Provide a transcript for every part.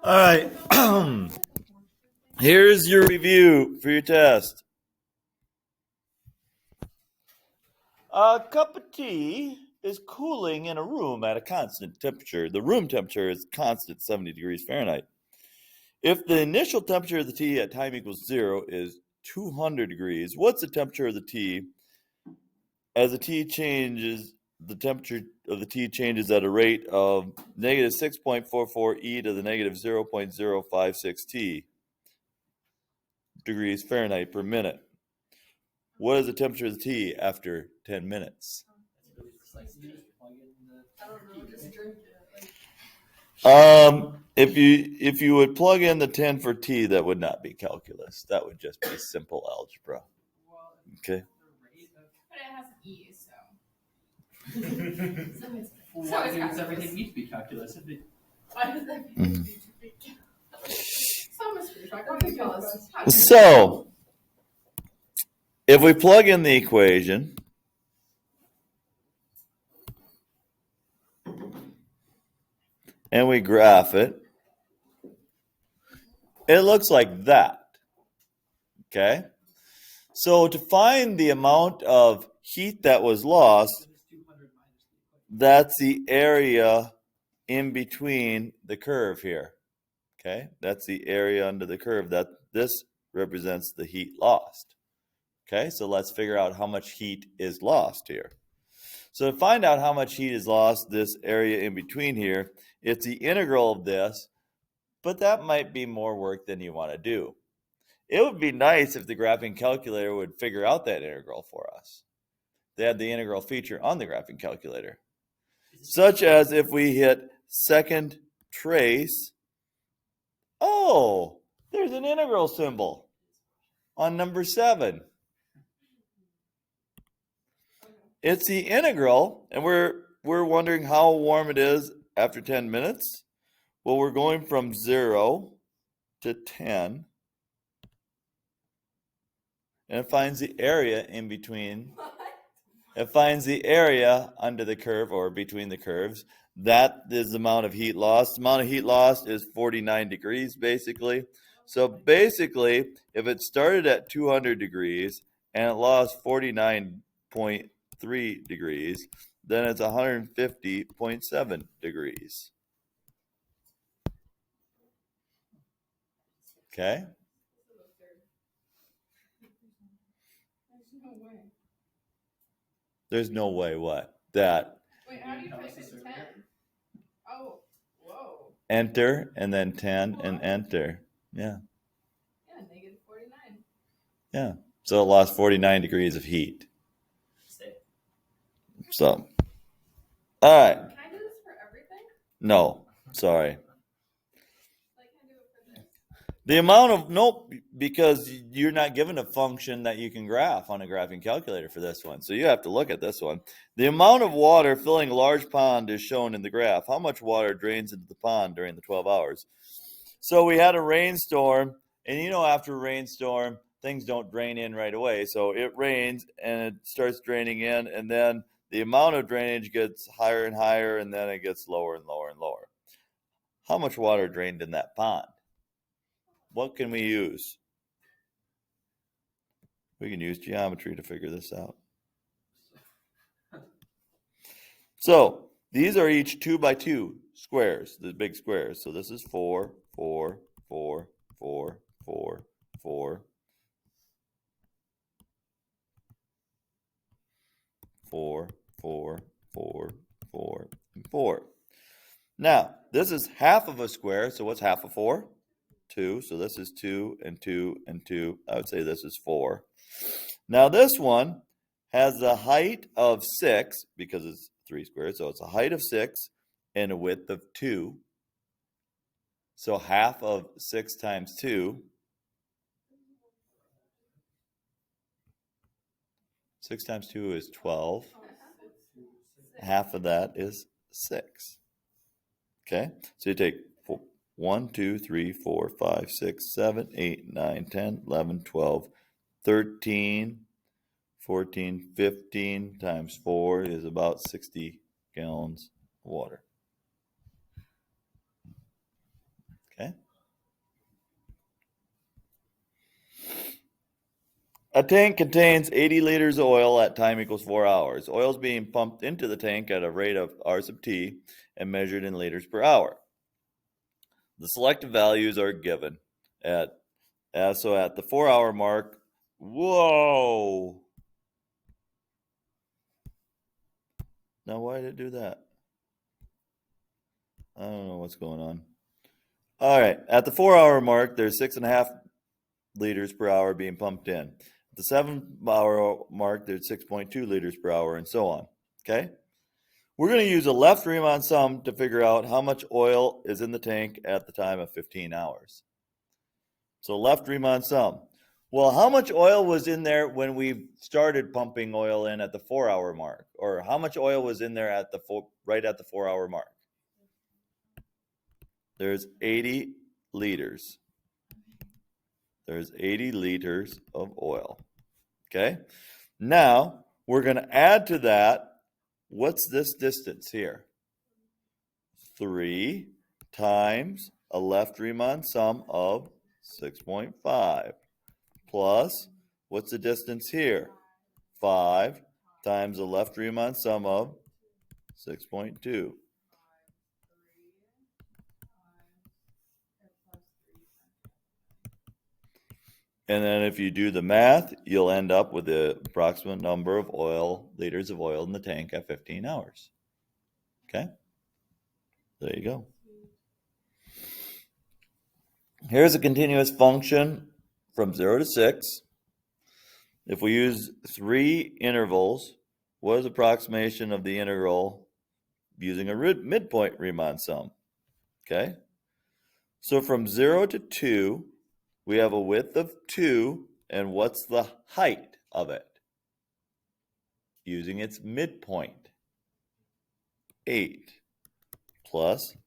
All right. Here's your review for your test. A cup of tea is cooling in a room at a constant temperature. The room temperature is constant 70 degrees Fahrenheit. If the initial temperature of the tea at time equals 0 is 200 degrees, what's the temperature of the tea as the tea changes? The temperature of the tea changes at a rate of negative 6.44 e to the negative 0.056 t degrees Fahrenheit per minute. What is the temperature of the tea after 10 minutes? If you would plug in the 10 for t, that would not be calculus. That would just be simple algebra. Okay. But it has an E, so. Why does everything need to be calculus? Why does everything need to be calculus? So, if we plug in the equation, and we graph it, it looks like that. Okay? So to find the amount of heat that was lost, that's the area in between the curve here. Okay? That's the area under the curve. This represents the heat lost. Okay? So let's figure out how much heat is lost here. So to find out how much heat is lost, this area in between here, it's the integral of this, but that might be more work than you want to do. It would be nice if the graphing calculator would figure out that integral for us. They had the integral feature on the graphing calculator. Such as if we hit second trace, oh, there's an integral symbol on number 7. It's the integral, and we're wondering how warm it is after 10 minutes. Well, we're going from 0 to 10. And it finds the area in between. It finds the area under the curve or between the curves. That is the amount of heat lost. The amount of heat lost is 49 degrees, basically. So basically, if it started at 200 degrees and it lost 49.3 degrees, then it's 150.7 degrees. Okay? There's no way what? That. Wait, how do you type in 10? Oh, whoa. Enter and then 10 and enter. Yeah. Yeah, negative 49. Yeah. So it lost 49 degrees of heat. So. All right. Can I do this for everything? No. Sorry. Like, can I do it for this? The amount of, nope, because you're not given a function that you can graph on a graphing calculator for this one. So you have to look at this one. The amount of water filling a large pond is shown in the graph. How much water drains into the pond during the 12 hours? So we had a rainstorm, and after a rainstorm, things don't drain in right away. So it rains, and it starts draining in, and then the amount of drainage gets higher and higher, and then it gets lower and lower and lower. How much water drained in that pond? What can we use? We can use geometry to figure this out. So these are each 2 by 2 squares, the big squares. So this is 4, 4, 4, 4, 4, 4, 4, 4, 4, 4, and 4. Now, this is half of a square. So what's half of 4? 2. So this is 2 and 2 and 2. I would say this is 4. Now this one has the height of 6 because it's 3 squared. So it's a height of 6 and a width of 2. So half of 6 times 2. 6 times 2 is 12. Half of that is 6. Okay? So you take 1, 2, 3, 4, 5, 6, 7, 8, 9, 10, 11, 12, 13, 14, 15 times 4 is about 60 gallons of water. Okay. A tank contains 80 liters of oil at time equals 4 hours. Oil is being pumped into the tank at a rate of R sub T and measured in liters per hour. The selected values are given at the 4 hour mark. Whoa! Now why did it do that? I don't know what's going on. All right, at the 4 hour mark, there's 6.5 liters per hour being pumped in. At the 7 hour mark, there's 6.2 liters per hour, and so on. Okay? We're going to use a left Riemann sum to figure out how much oil is in the tank at the time of 15 hours. So left Riemann sum. Well, how much oil was in there when we started pumping oil in at the 4 hour mark? Or how much oil was in there right at the 4 hour mark? There's 80 liters. There's 80 liters of oil. Okay? Now, we're going to add to that, what's this distance here? 3 times a left Riemann sum of 6.5 plus, what's the distance here? 5 times a left Riemann sum of 6.2. And then if you do the math, you'll end up with the approximate number of liters of oil in the tank at 15 hours. Okay? There you go. Here's a continuous function from 0 to 6. If we use 3 intervals, what is the approximation of the integral using a midpoint Riemann sum? Okay? So from 0 to 2, we have a width of 2, and what's the height of it? Using its midpoint, 8, plus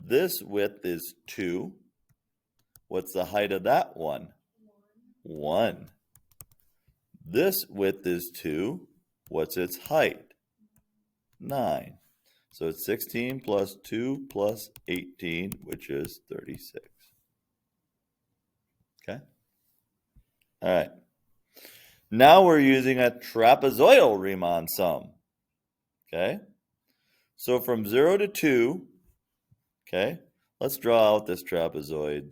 this width is 2. What's the height of that one? 1. This width is 2. What's its height? 9. So it's 16 plus 2 plus 18, which is 36. Okay? All right. Now we're using a trapezoidal Riemann sum. Okay? So from 0 to 2, okay, let's draw out this trapezoid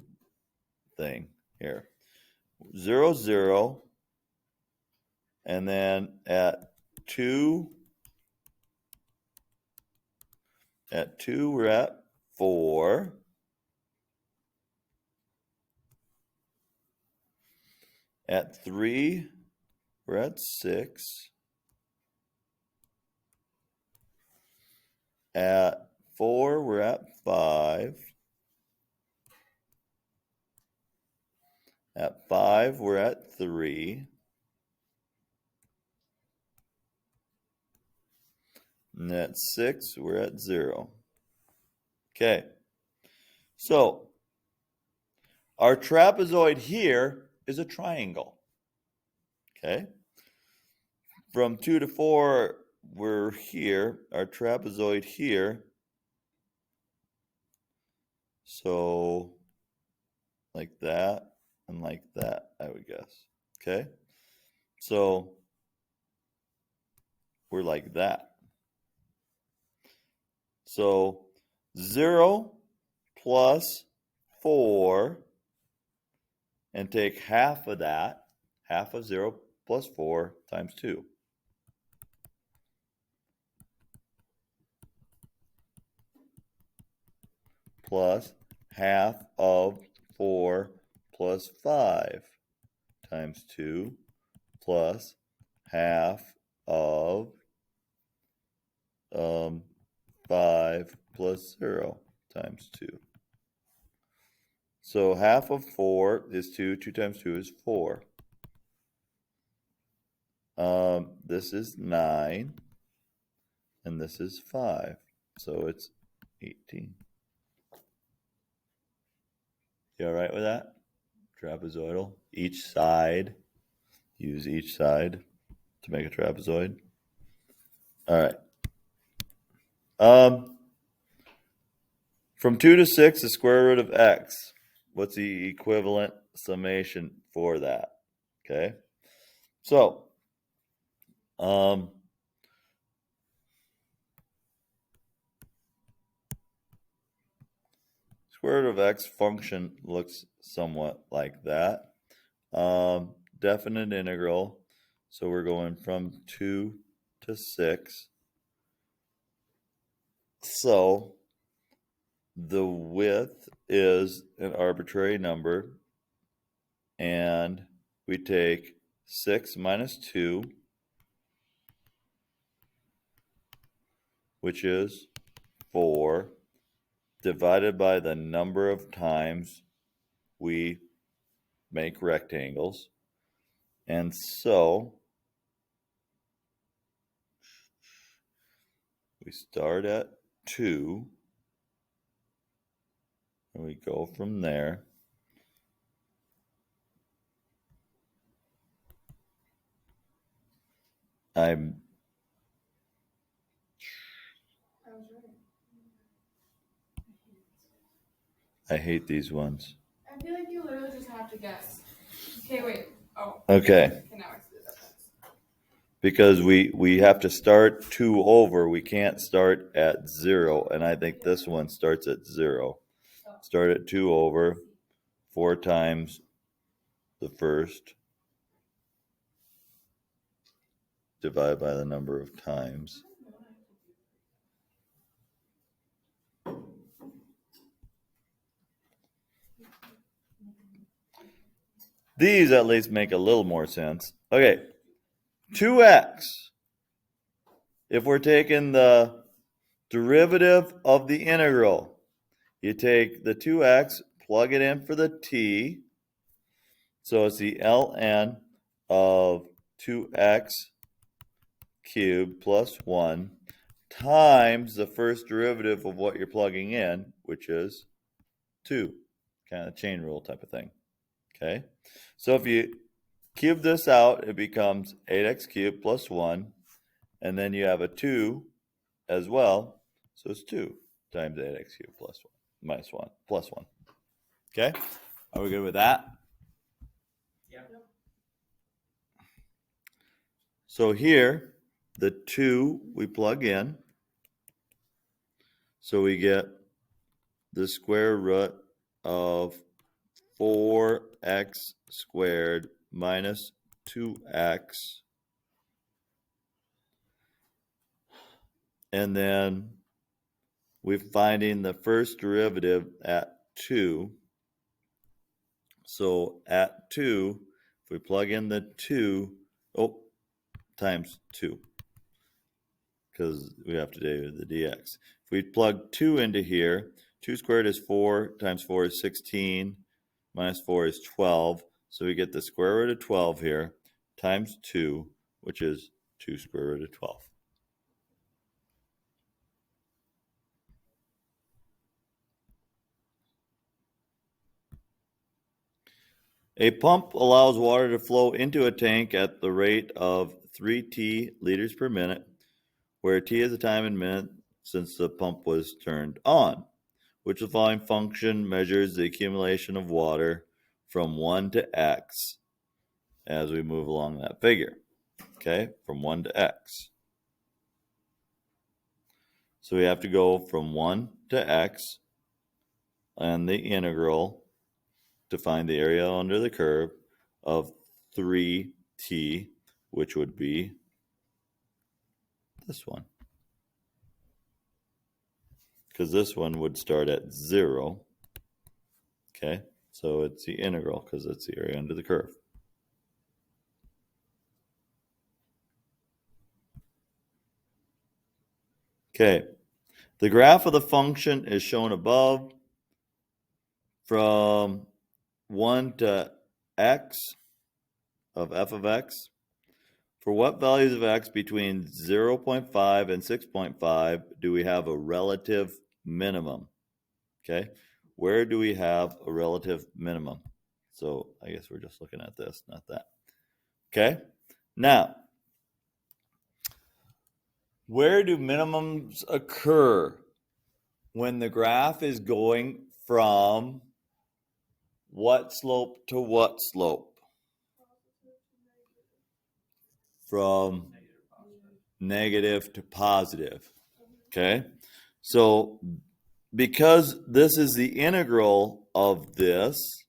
thing here. 0, 0, and then at 2, we're at 4. At 3, we're at 6. At 4, we're at 5. At 5, we're at 3. And at 6, we're at 0. Okay. So, our trapezoid here is a triangle. Okay. From 2 to 4, we're here. Our trapezoid here. So, like that and like that, I would guess. Okay. So, we're like that. So 0 plus 4, and take half of that, half of 0 plus 4 times 2. Plus half of 4 plus 5 times 2 plus half of 5 plus 0 times 2. So half of 4 is 2. 2 times 2 is 4. This is 9. And this is 5. So it's 18. You all right with that? Trapezoidal. Each side. Use each side to make a trapezoid. All right. From 2 to 6, the square root of x. What's the equivalent summation for that? Okay. So, square root of x function looks somewhat like that. Definite integral. So we're going from 2 to 6. So the width is an arbitrary number, and we take 6 minus 2, which is 4, divided by the number of times we make rectangles. And so we start at 2, and we go from there. I hate these ones. I feel like you literally just have to guess. Okay, wait. Oh. Okay. Okay, now I see the difference. Because we have to start 2 over. We can't start at 0. And I think this one starts at 0. Start at 2 over. 4 times the first. Divided by the number of times. These at least make a little more sense. Okay, 2x. If we're taking the derivative of the integral, you take the 2x, plug it in for the t. So it's the ln of 2x cubed plus 1 times the first derivative of what you're plugging in, which is 2. Kind of chain rule type of thing. Okay, so if you cube this out, it becomes 8x cubed plus 1, and then you have a 2 as well, so it's 2 times 8x cubed plus 1 minus 1 plus 1. Okay, are we good with that? Yeah. So here, the 2 we plug in, so we get the square root of 4x squared minus 2x. And then we're finding the first derivative at 2. So at 2, if we plug in the 2, times 2, because we have to do the dx. If we plug 2 into here, 2 squared is 4, times 4 is 16, minus 4 is 12. So we get the square root of 12 here, times 2, which is 2 square root of 12. A pump allows water to flow into a tank at the rate of 3t liters per minute, where t is the time in minutes since the pump was turned on. Which the following function measures the accumulation of water from 1 to x as we move along that figure. Okay, from 1 to x. So we have to go from 1 to x and the integral to find the area under the curve of 3t, which would be this one. Because this one would start at 0. Okay, so it's the integral because it's the area under the curve. Okay, the graph of the function is shown above. From 1 to x of f of x. For what values of x between 0.5 and 6.5 do we have a relative minimum? Okay, where do we have a relative minimum? So I guess we're just looking at this, not that. Okay, now, where do minimums occur? when the graph is going from what slope to what slope? From negative to positive. Okay? So because this is the integral of this,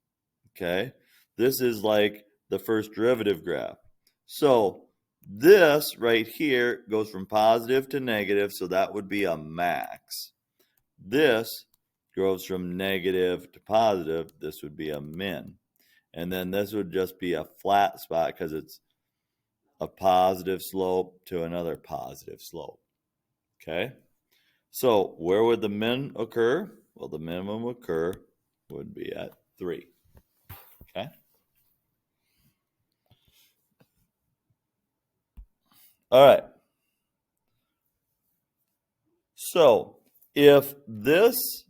okay, this is like the first derivative graph. So this right here goes from positive to negative, so that would be a max. This goes from negative to positive, this would be a min. And then this would just be a flat spot because it's a positive slope to another positive slope. Okay? So where would the min occur? Well, the minimum occur would be at 3. Okay? All right. So if this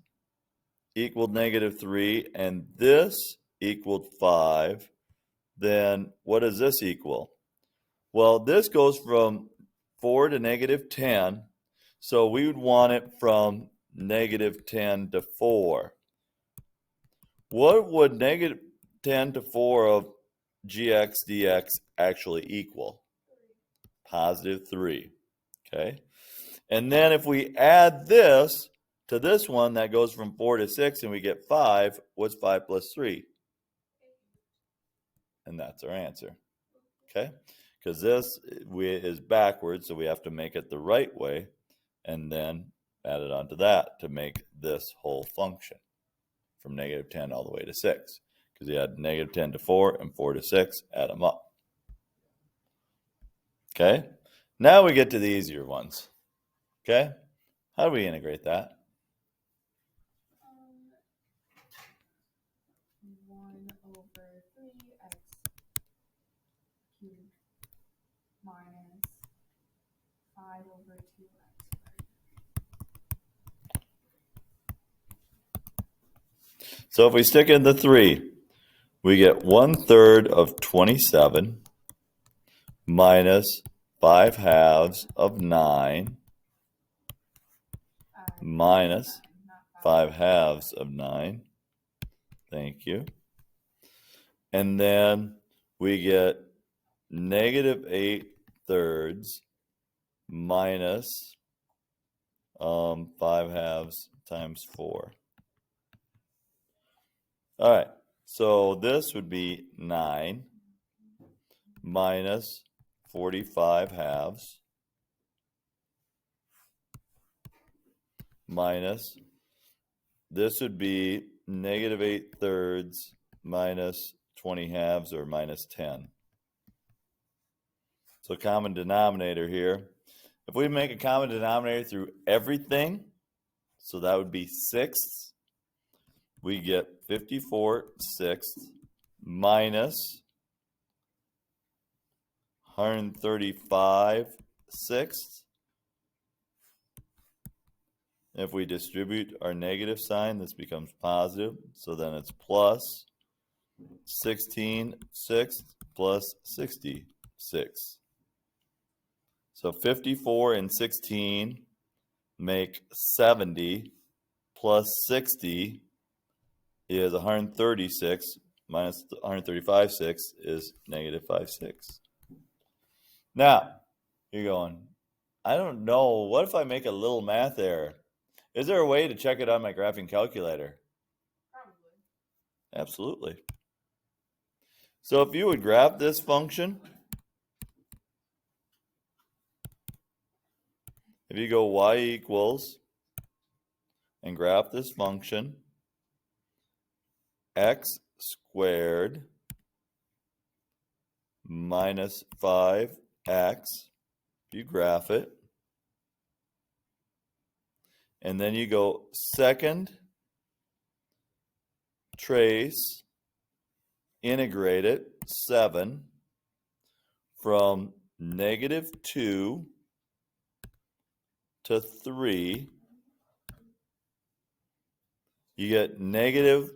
equaled negative 3 and this equaled 5, then what does this equal? Well, this goes from 4 to negative 10, so we would want it from negative 10 to 4. What would negative 10 to 4 of gx dx actually equal? Positive 3. Okay? And then if we add this to this one, that goes from 4 to 6, and we get 5. What's 5 plus 3? And that's our answer. Okay? Because this is backwards, so we have to make it the right way, and then add it onto that to make this whole function from negative 10 all the way to 6. Because you add negative 10 to 4 and 4 to 6, add them up. Okay? Now we get to the easier ones. Okay? How do we integrate that? 1 over 3x cubed minus 5 over 2x squared. So if we stick in the 3, we get 1/3 of 27 minus 5/2 of 9 minus 5/2 of 9. Thank you. And then we get negative 8/3 minus 5/2 times 4. All right, so this would be 9 minus 45/2 minus, this would be negative 8/3 minus 20/2 or minus 10. So common denominator here. If we make a common denominator through everything, so that would be 6ths, we get 54/6 minus 135/6. If we distribute our negative sign, this becomes positive, so then it's plus 16/6 plus 66. So 54 and 16 make 70, plus 60 is 136, minus 135/6 is negative 5/6. Now, you're going, I don't know, what if I make a little math error? Is there a way to check it on my graphing calculator? Probably. Absolutely. So if you would graph this function, if you go y equals and graph this function, x squared minus 5x, you graph it, and then you go second trace, integrate it, 7, from negative 2 to 3, you get negative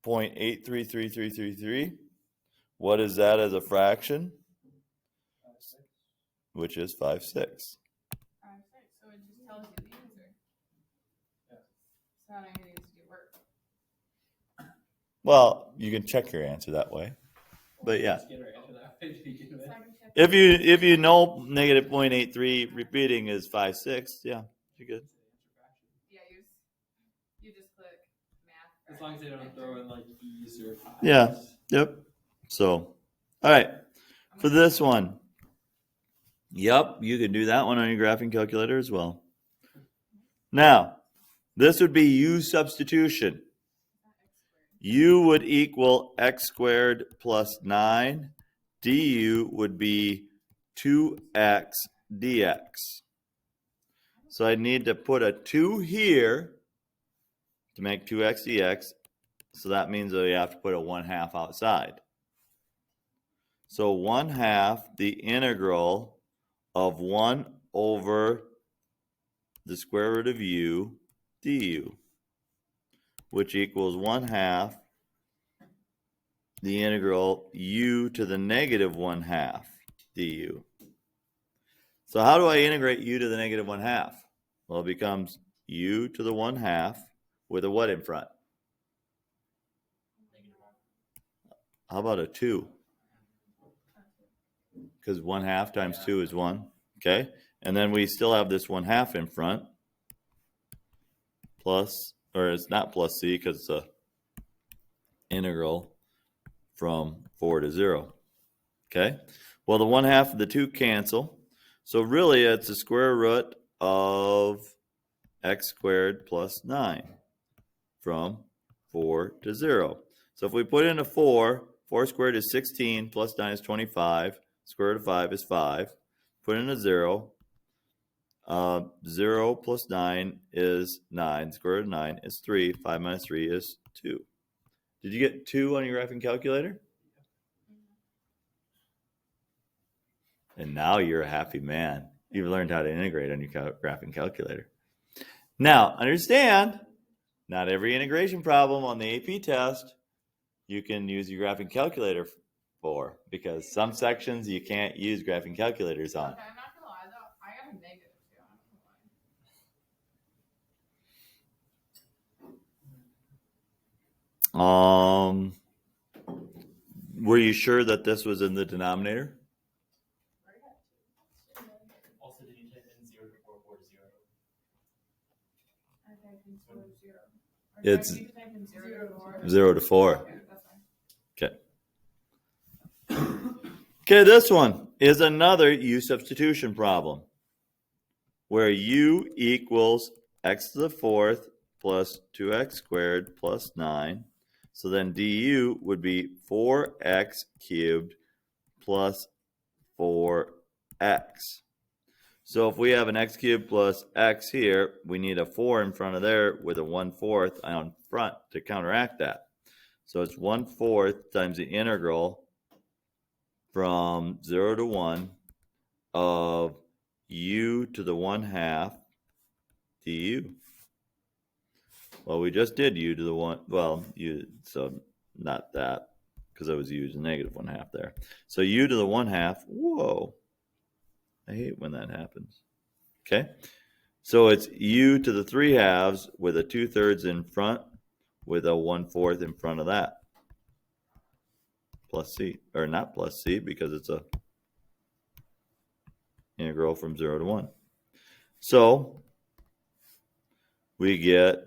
0.833333. What is that as a fraction? 5/6. Which is 5/6. 5, 6. So it just tells you the answer. Yeah. So I don't even need to do work. Well, you can check your answer that way. But yeah. Let's get our answer that way to begin with. So I can check If you know negative 0.83 repeating is 5/6, yeah, you're good. Yeah, you just click math. As long as they don't throw in like e's or pi's. Yeah. Yep. So, all right. For this one, yep, you can do that one on your graphing calculator as well. Now, this would be u substitution. U would equal x squared plus 9. Du would be 2x dx. So I need to put a 2 here to make 2x dx. So that means that we have to put a 1/2 outside. So 1/2 the integral of 1 over the square root of u du, which equals 1/2 the integral u to the negative 1/2 du. So how do I integrate u to the negative 1/2? Well, it becomes u to the 1/2 with a what in front? How about a 2? Because 1/2 times 2 is 1. Okay? And then we still have this 1/2 in front. Plus, or it's not plus c because it's a integral from 4 to 0. Okay? Well, the 1/2 of the 2 cancel. So really, it's the square root of x squared plus 9 from 4 to 0. So if we put in a 4, 4 squared is 16, plus 9 is 25, square root of 5 is 5. Put in a 0. 0 plus 9 is 9. Square root of 9 is 3. 5 minus 3 is 2. Did you get 2 on your graphing calculator? And now you're a happy man. You've learned how to integrate on your graphing calculator. Now, understand, not every integration problem on the AP test you can use your graphing calculator for, because some sections you can't use graphing calculators on. Okay, I'm not gonna lie though, I got a negative too. I'm not gonna lie. Were you sure that this was in the denominator? Also, did you type in 0 to 4, 4 to 0? I typed in 0 to 0. Or It's do I need to type in 0 to 4? 0 to 4. Okay, that's fine. Okay. Okay, this one is another u substitution problem where u equals x to the 4th plus 2x squared plus 9. So then du would be 4x cubed plus 4x. So if we have an x cubed plus x here, we need a 4 in front of there with a 1/4 on front to counteract that. So it's 1/4 times the integral from 0 to 1 of u to the 1/2 du. Well, we just did u to the 1, well, so not that, because I was using negative 1/2 there. So u to the 1/2, whoa, I hate when that happens. Okay, so it's u to the 3/2 with a 2/3 in front with a 1/4 in front of that. Plus c, or not plus c, because it's a integral from 0 to 1. So we get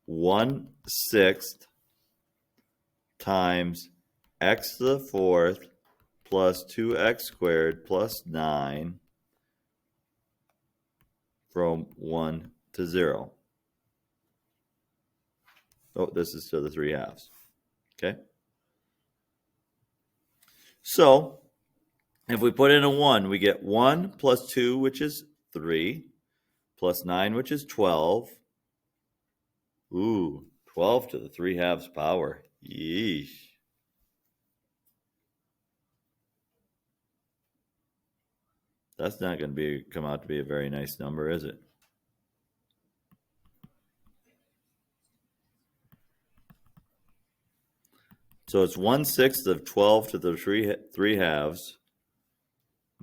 1/6 times x to the 4th plus 2x squared plus 9 from 1 to 0. Oh, this is to the 3/2. Okay? So if we put in a 1, we get 1 plus 2, which is 3, plus 9, which is 12. Ooh, 12 to the 3/2 power. Yeesh. That's not going to come out to be a very nice number, is it? So it's 1/6 of 12 to the 3/2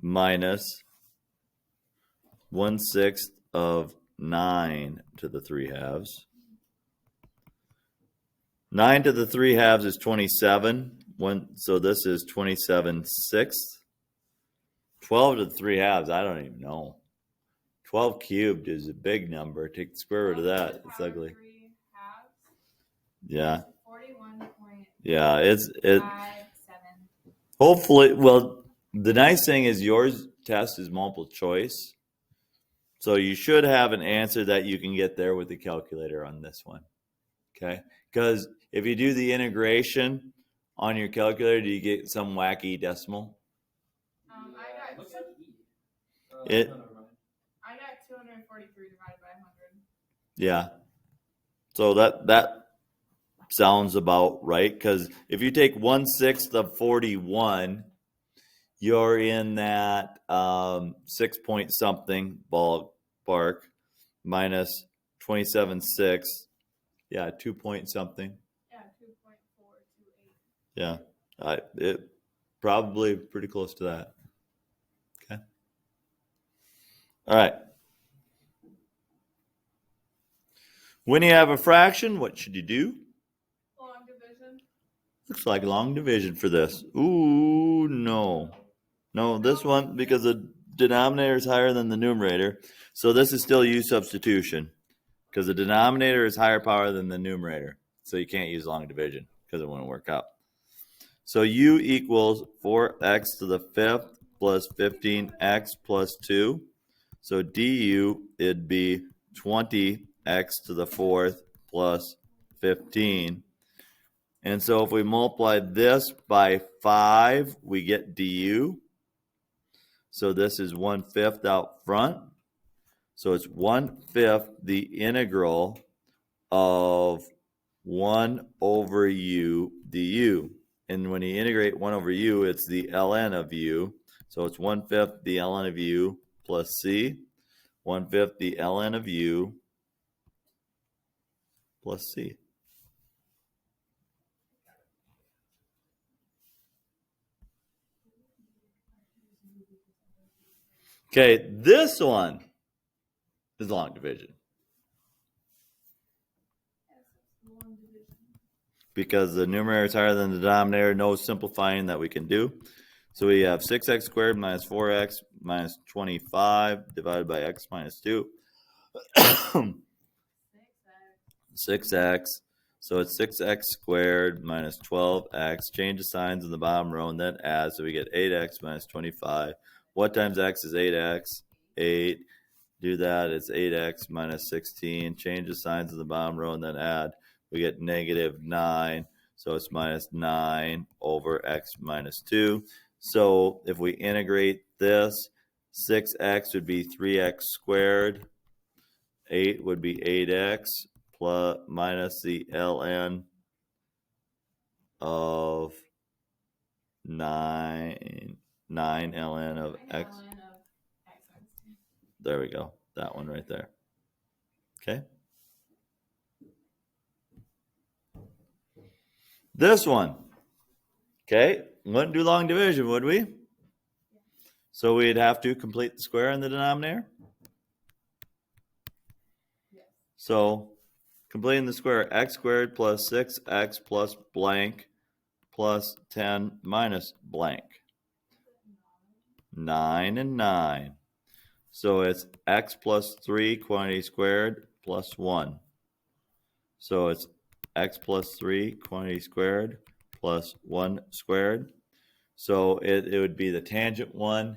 minus 1/6 of 9 to the 3/2. 9 to the 3/2 is 27. So this is 27/6. 12 to the 3/2, I don't even know. 12 cubed is a big number. Take the square root of that. It's ugly. 3 halves. Yeah. 41.57. Yeah, it. Hopefully, well, the nice thing is yours test is multiple choice. So you should have an answer that you can get there with the calculator on this one. Okay? Because if you do the integration on your calculator, do you get some wacky decimal? I got Looks like E. It- No, never mind. I got 243 divided by 100. Yeah. So that sounds about right. Because if you take 1/6 of 41, you're in that 6 point something ballpark minus 27/6. Yeah, 2 point something. Yeah, 2.428. Yeah, it probably pretty close to that. Okay. All right. When you have a fraction, what should you do? Long division. Looks like long division for this. Ooh, no. No, this one, because the denominator is higher than the numerator. So this is still u substitution. Because the denominator is higher power than the numerator. So you can't use long division because it wouldn't work out. So u equals 4x to the 5th plus 15x plus 2. So du, it'd be 20x to the 4th plus 15. And so if we multiply this by 5, we get du. So this is 1/5 out front. So it's 1/5 the integral of 1 over u du. And when you integrate 1 over u, it's the ln of u. So it's 1/5 the ln of u plus c. 1/5 the ln of u plus c. Okay, this one is long division. Long division. Because the numerator is higher than the denominator, no simplifying that we can do. So we have 6x squared minus 4x minus 25 divided by x minus 2. 6x. So it's 6x squared minus 12x. Change the signs in the bottom row and then add. So we get 8x minus 25. What times x is 8x? 8. Do that. It's 8x minus 16. Change the signs in the bottom row and then add. We get negative 9. So it's minus 9 over x minus 2. So if we integrate this, 6x would be 3x squared. 8 would be 8x plus minus the ln of 9 ln of x. There we go. That one right there. Okay. This one. Okay. Wouldn't do long division, would we? So we'd have to complete the square in the denominator. Yes. So completing the square, x squared plus 6x plus blank plus 10 minus blank. 9 and 9. So it's x plus 3 quantity squared plus 1. So it's x plus 3 quantity squared plus 1 squared. So it would be the tangent one.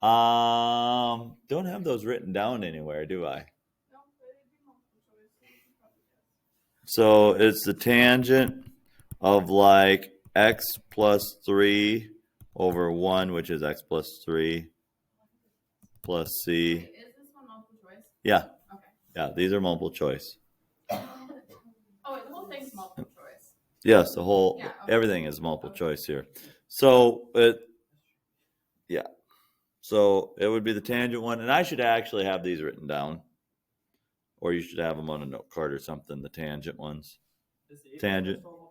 Don't have those written down anywhere, do I? No, but it'd be multiple choice, so you can probably guess. So it's the tangent of like x plus 3 over 1, which is x plus 3 plus c. Wait, is this one multiple choice? Yeah. Okay. Yeah, these are multiple choice. Oh, wait, the whole thing's multiple choice. Yes, the whole, Yeah, okay. everything is multiple choice here. So so it would be the tangent one, and I should actually have these written down, or you should have them on a note card or something. The tangent ones. Is the 8 Tangent. plus 12